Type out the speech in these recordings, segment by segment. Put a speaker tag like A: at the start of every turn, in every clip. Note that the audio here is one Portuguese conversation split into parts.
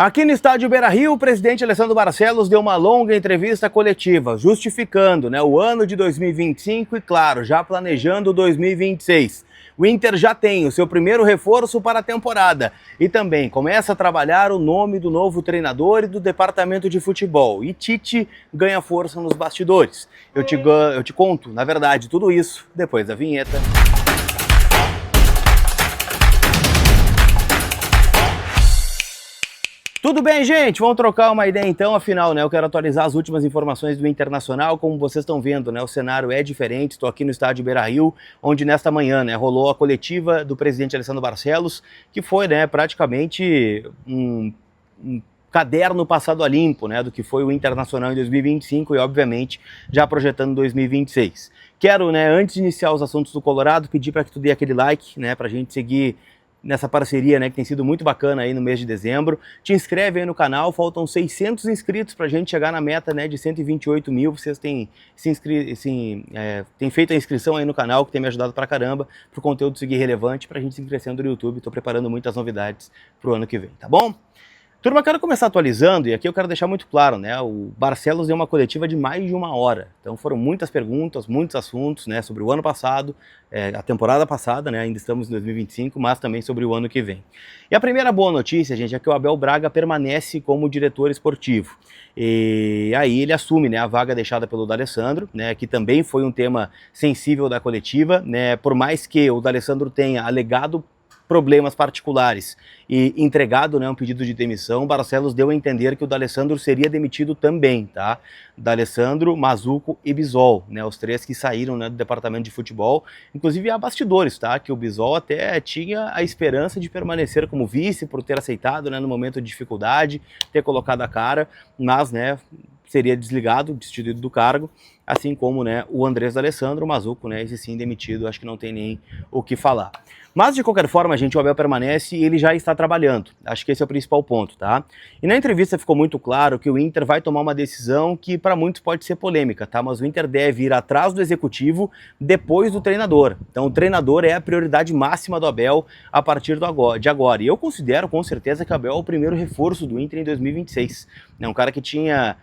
A: Aqui no estádio Beira-Rio, o presidente Alessandro Barcelos deu uma longa entrevista coletiva, justificando o ano de 2025 e, claro, já planejando 2026. O Inter já tem o seu primeiro reforço para a temporada e também começa a trabalhar o nome do novo treinador e do departamento de futebol. E Tite ganha força nos bastidores. Eu te conto, na verdade, tudo isso depois da vinheta. Tudo bem, gente? Vamos trocar uma ideia então, afinal, eu quero atualizar as últimas informações do Internacional. Como vocês estão vendo, o cenário é diferente. Estou aqui no estádio Beira-Rio, onde nesta manhã, rolou a coletiva do presidente Alessandro Barcelos, que foi, praticamente um caderno passado a limpo, do que foi o Internacional em 2025 e, obviamente, já projetando 2026. Quero, antes de iniciar os assuntos do Colorado, pedir para que tu dê aquele like, para a gente seguir nessa parceria, que tem sido muito bacana aí no mês de dezembro. Te inscreve aí no canal, faltam 600 inscritos pra gente chegar na meta, de 128 mil. Vocês têm feito a inscrição aí no canal, que tem me ajudado pra caramba, pro conteúdo seguir relevante, pra gente seguir crescendo no YouTube. Tô preparando muitas novidades pro ano que vem, tá bom? Turma, quero começar atualizando, e aqui eu quero deixar muito claro, o Barcelos deu uma coletiva de mais de 1 hora, então foram muitas perguntas, muitos assuntos, sobre o ano passado, a temporada passada, ainda estamos em 2025, mas também sobre o ano que vem. E a primeira boa notícia, gente, é que o Abel Braga permanece como diretor esportivo, e aí ele assume, a vaga deixada pelo D'Alessandro, que também foi um tema sensível da coletiva, por mais que o D'Alessandro tenha alegado problemas particulares e entregado um pedido de demissão, Barcelos deu a entender que o D'Alessandro seria demitido também, tá? D'Alessandro, Mazuco e Bisol, os três que saíram do departamento de futebol. Inclusive há bastidores, tá? Que o Bisol até tinha a esperança de permanecer como vice por ter aceitado, no momento de dificuldade, ter colocado a cara, mas, seria desligado, destituído do cargo, assim como, o Andrés D'Alessandro, o Mazuco, esse sim demitido, acho que não tem nem o que falar. Mas, de qualquer forma, gente, o Abel permanece e ele já está trabalhando. Acho que esse é o principal ponto, tá? E na entrevista ficou muito claro que o Inter vai tomar uma decisão que para muitos pode ser polêmica, tá? Mas o Inter deve ir atrás do executivo depois do treinador. Então o treinador é a prioridade máxima do Abel a partir de agora. E eu considero, com certeza, que o Abel é o primeiro reforço do Inter em 2026. É um cara que tinha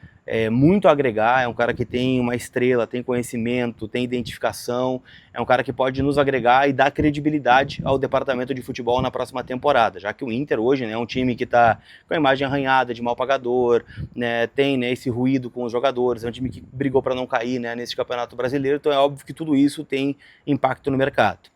A: muito a agregar, é um cara que tem uma estrela, tem conhecimento, tem identificação, é um cara que pode nos agregar e dar credibilidade ao departamento de futebol na próxima temporada, já que o Inter hoje é um time que está com a imagem arranhada de mal pagador, tem esse ruído com os jogadores, é um time que brigou para não cair nesse Campeonato Brasileiro, então é óbvio que tudo isso tem impacto no mercado.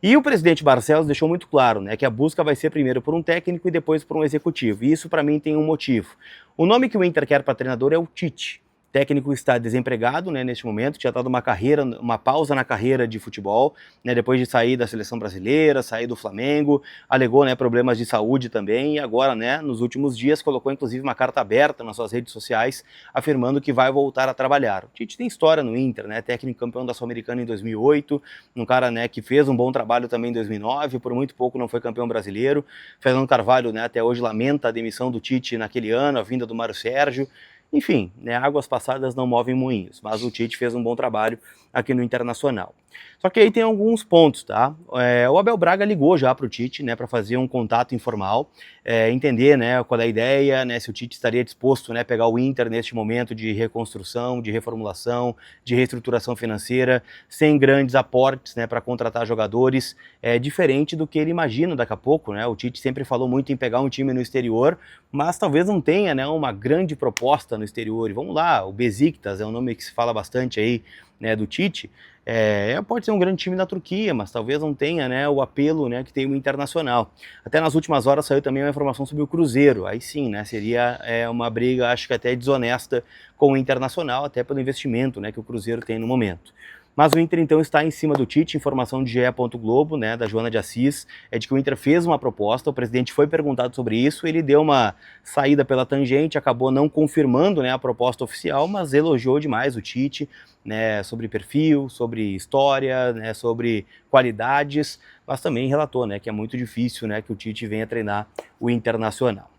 A: E o presidente Barcelos deixou muito claro, que a busca vai ser primeiro por um técnico e depois por um executivo. E isso, para mim, tem um motivo. O nome que o Inter quer para treinador é o Tite. O técnico está desempregado, neste momento, tinha dado uma pausa na carreira de futebol, depois de sair da seleção brasileira, sair do Flamengo, alegou, problemas de saúde também, e agora, nos últimos dias, colocou inclusive uma carta aberta nas suas redes sociais, afirmando que vai voltar a trabalhar. O Tite tem história no Inter, técnico campeão da Sul-Americana em 2008, um cara, que fez um bom trabalho também em 2009, por muito pouco não foi campeão brasileiro. Fernando Carvalho, até hoje lamenta a demissão do Tite naquele ano, a vinda do Mário Sérgio. Enfim, águas passadas não movem moinhos, mas o Tite fez um bom trabalho aqui no Internacional. Só que aí tem alguns pontos, tá? O Abel Braga ligou já para o Tite, para fazer um contato informal, entender, qual é a ideia, se o Tite estaria disposto, a pegar o Inter neste momento de reconstrução, de reformulação, de reestruturação financeira, sem grandes aportes, para contratar jogadores, diferente do que ele imagina daqui a pouco, O Tite sempre falou muito em pegar um time no exterior, mas talvez não tenha, uma grande proposta no exterior. E vamos lá, o Besiktas é um nome que se fala bastante aí, do Tite. Pode ser um grande time da Turquia, mas talvez não tenha, o apelo, que tem o Internacional. Até nas últimas horas saiu também uma informação sobre o Cruzeiro. Aí sim, seria uma briga, acho que até desonesta com o Internacional, até pelo investimento, que o Cruzeiro tem no momento. Mas o Inter, então, está em cima do Tite. Informação de GE. Globo, da Joana de Assis, é de que o Inter fez uma proposta, o presidente foi perguntado sobre isso, ele deu uma saída pela tangente, acabou não confirmando, a proposta oficial, mas elogiou demais o Tite, sobre perfil, sobre história, sobre qualidades, mas também relatou, que é muito difícil, que o Tite venha treinar o Internacional.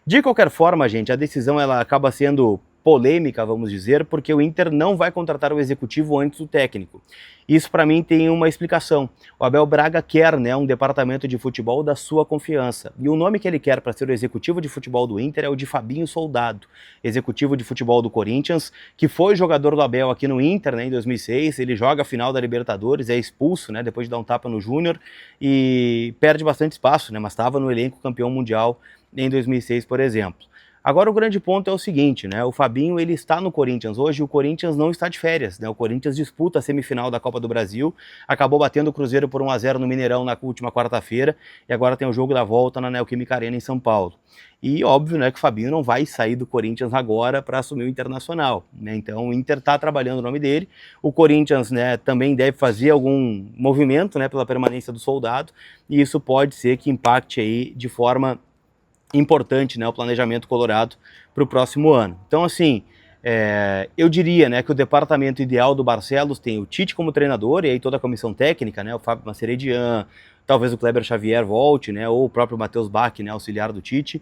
A: De qualquer forma, gente, a decisão ela acaba sendo polêmica, vamos dizer, porque o Inter não vai contratar o executivo antes do técnico. Isso para mim tem uma explicação. O Abel Braga quer, né, um departamento de futebol da sua confiança. E o nome que ele quer para ser o executivo de futebol do Inter é o de Fabinho Soldado, executivo de futebol do Corinthians, que foi jogador do Abel aqui no Inter, né, em 2006. Ele joga a final da Libertadores, é expulso, né, depois de dar um tapa no Júnior e perde bastante espaço, né, mas estava no elenco campeão mundial em 2006, por exemplo. Agora o grande ponto é o seguinte, né? O Fabinho ele está no Corinthians hoje, o Corinthians não está de férias, né? O Corinthians disputa a semifinal da Copa do Brasil, acabou batendo o Cruzeiro por 1-0 no Mineirão na última quarta-feira e agora tem o jogo da volta na Neoquímica Arena em São Paulo. E óbvio, né, que o Fabinho não vai sair do Corinthians agora para assumir o Internacional, né? Então o Inter está trabalhando o nome dele, o Corinthians, né, também deve fazer algum movimento, né, pela permanência do Soldado e isso pode ser que impacte aí de forma importante, né, o planejamento colorado para o próximo ano. Então, assim, eu diria, né, que o departamento ideal do Barcelos tem o Tite como treinador e aí toda a comissão técnica, né, o Fábio Maceredian, talvez o Kleber Xavier volte, né, ou o próprio Matheus Bach, né, auxiliar do Tite,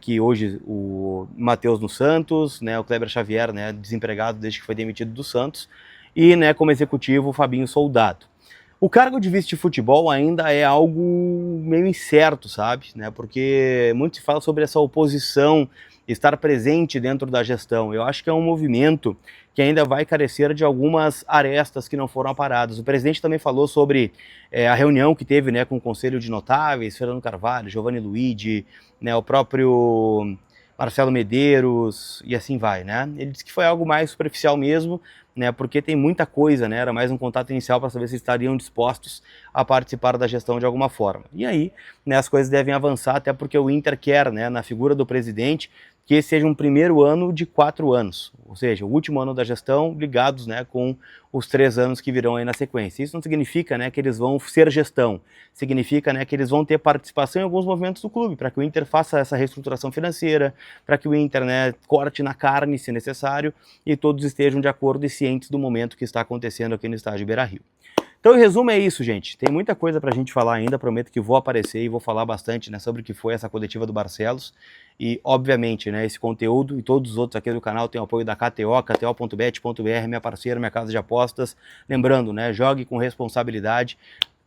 A: que hoje o Matheus no Santos, né, o Kleber Xavier, né, desempregado desde que foi demitido do Santos, e, né, como executivo o Fabinho Soldado. O cargo de vice de futebol ainda é algo meio incerto, sabe? Né? Porque muito se fala sobre essa oposição estar presente dentro da gestão. Eu acho que é um movimento que ainda vai carecer de algumas arestas que não foram aparadas. O presidente também falou sobre a reunião que teve, né, com o Conselho de Notáveis, Fernando Carvalho, Giovanni Luigi, né, o próprio Marcelo Medeiros e assim vai, né? Ele disse que foi algo mais superficial mesmo, né? Porque tem muita coisa, né? Era mais um contato inicial para saber se estariam dispostos a participar da gestão de alguma forma. E aí, né, as coisas devem avançar, até porque o Inter quer, né, na figura do presidente, que esse seja um primeiro ano de 4 anos, ou seja, o último ano da gestão ligados, né, com os 3 anos que virão aí na sequência. Isso não significa, né, que eles vão ser gestão, significa, né, que eles vão ter participação em alguns movimentos do clube, para que o Inter faça essa reestruturação financeira, para que o Inter, né, corte na carne se necessário e todos estejam de acordo e cientes do momento que está acontecendo aqui no estádio Beira-Rio. Então, em resumo, é isso, gente. Tem muita coisa pra gente falar ainda, prometo que vou aparecer e vou falar bastante, né, sobre o que foi essa coletiva do Barcelos. E, obviamente, né, esse conteúdo e todos os outros aqui do canal tem o apoio da KTO, kto.bet.br, minha parceira, minha casa de apostas. Lembrando, né, jogue com responsabilidade.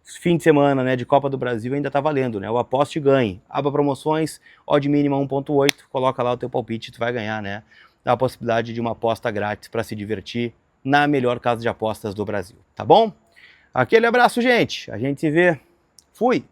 A: Fim de semana, né, de Copa do Brasil ainda tá valendo, né, o aposte e ganhe. Aba promoções, odd mínima 1.8, coloca lá o teu palpite, tu vai ganhar, né, dá a possibilidade de uma aposta grátis para se divertir na melhor casa de apostas do Brasil, tá bom? Aquele abraço, gente. A gente se vê. Fui!